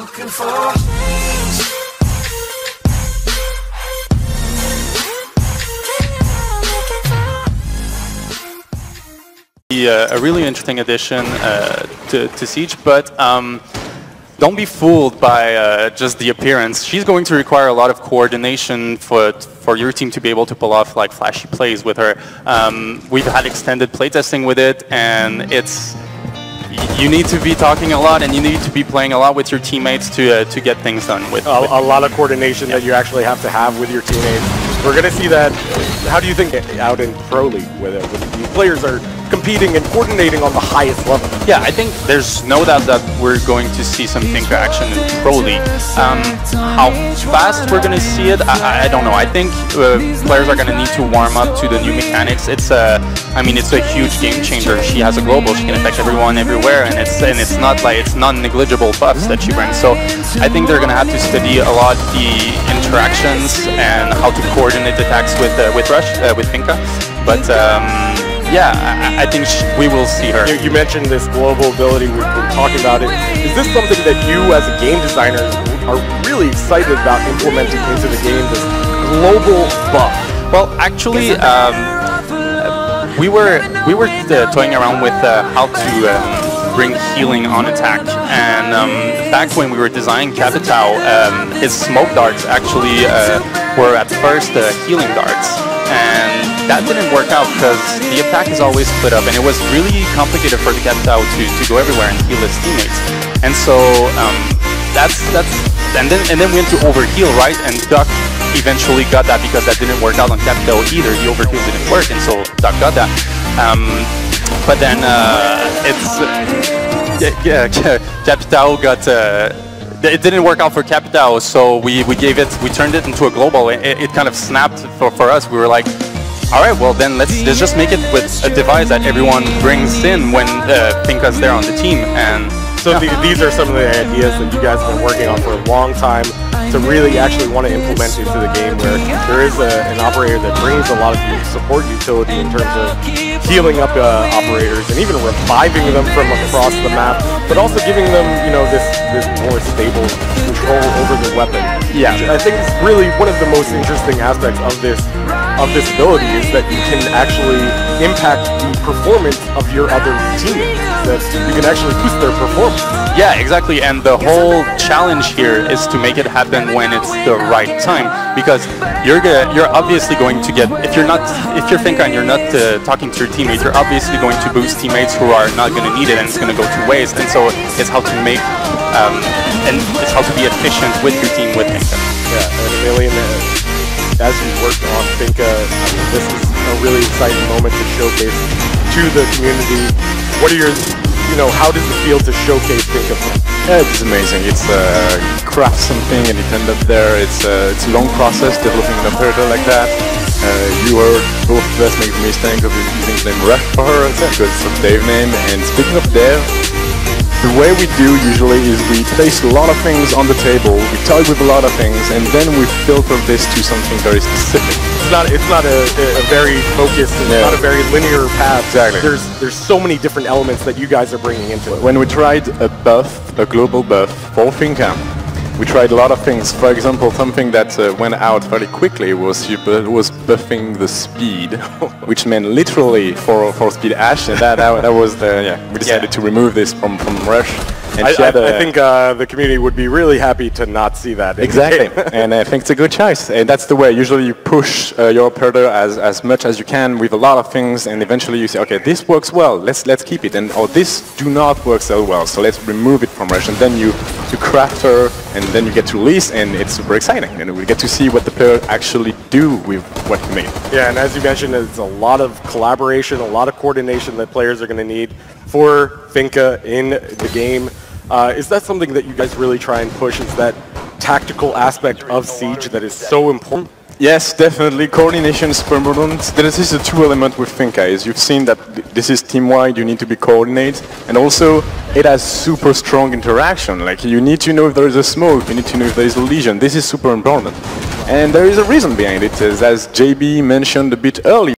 looking for. A really interesting addition to Siege, but don't be fooled by just the appearance. She's going to require a lot of coordination for your team to be able to pull off like flashy plays with her. We've had extended playtesting with it, and you need to be talking a lot, and you need to be playing a lot with your teammates to get things done with. A lot of coordination that you actually have to have with your teammates. We're going to see that. How do you think out in Pro League with it? When the players are competing and coordinating on the highest level? Yeah, I think there's no doubt that we're going to see some Finka action in Pro League. How fast we're going to see it, I don't know. I think players are going to need to warm up to the new mechanics. I mean, it's a huge game changer. She has a global. She can affect everyone everywhere, and it's not like it's non-negligible buffs that she brings. So I think they're going to have to study a lot the interactions and how to coordinate attacks with Finka. But yeah, I think we will see her. You mentioned this global ability. We've been talking about it. Is this something that you, as a game designer, are really excited about implementing into the game? This global buff. Well, actually, we were toying around with how to bring healing on attack, and back when we were designing Capitao, his smoke darts actually were at first healing darts, and that didn't work out because the attack is always split up, and it was really complicated for the Capitao to go everywhere and heal his teammates. And so and then we went to overheal, right? And Duck eventually got that because that didn't work out on Capitao either. The overheal didn't work, and so Duck got that. But then Capitao got. It didn't work out for Capitao, so we turned it into a global. It kind of snapped for us. We were like, all right, well then let's just make it with a device that everyone brings in when Finka's there on the team. And so these are some of the ideas that you guys have been working on for a long time to really actually want to implement into the game, where there is an operator that brings a lot of support utility in terms of healing up operators and even reviving them from across the map, but also giving them, you know, this more stable control over the weapon. Yeah, I think it's really one of the most interesting aspects of this ability is that you can actually impact the performance of your other teammates. That you can actually boost their performance. Yeah, exactly. And the whole challenge here is to make it happen when it's the right time, because you're obviously going to get, if you're Finka and you're not talking to your teammates, you're obviously going to boost teammates who are not going to need it, and it's going to go to waste. And so it's how to make and it's how to be efficient with your team with Finka. Yeah, and Emilian, as you worked on Finka, I mean, this is a really exciting moment to showcase to the community. What are your, how does it feel to showcase Finka? Yeah, it's amazing. It's craft something and it end up there. It's a long process developing an operator like that. You heard both of us make the mistake of using the name Rush for her because it's a Dave name. And speaking of Dave, the way we do usually is we place a lot of things on the table, we toy with a lot of things, and then we filter this to something very specific. It's not a very focused, it's not a very linear path. Exactly. There's so many different elements that you guys are bringing into it. When we tried a global buff for Finka, we tried a lot of things. For example, something that went out very quickly was buffing the speed, which meant literally for speed Ash, and that was we decided to remove this from Rush. And I think the community would be really happy to not see that. Exactly, and I think it's a good choice. And that's the way. Usually you push your operator as much as you can with a lot of things, and eventually you say, okay, this works well, let's keep it, and this do not work so well, so let's remove it from Rush. And then you craft her, and then you get to release, and it's super exciting. And we get to see what the player actually do with what he made. Yeah, and as you mentioned, it's a lot of collaboration, a lot of coordination that players are going to need for Finka in the game. Is that something that you guys really try and push? Is that tactical aspect of Siege that is so important? Yes, definitely. Coordination is super important. This is a two element with Finka. Is you've seen that this is team-wide, you need to be coordinated, and also it has super strong interaction. Like you need to know if there is a smoke, you need to know if there is a lesion. This is super important. And there is a reason behind it, as JB mentioned a bit earlier.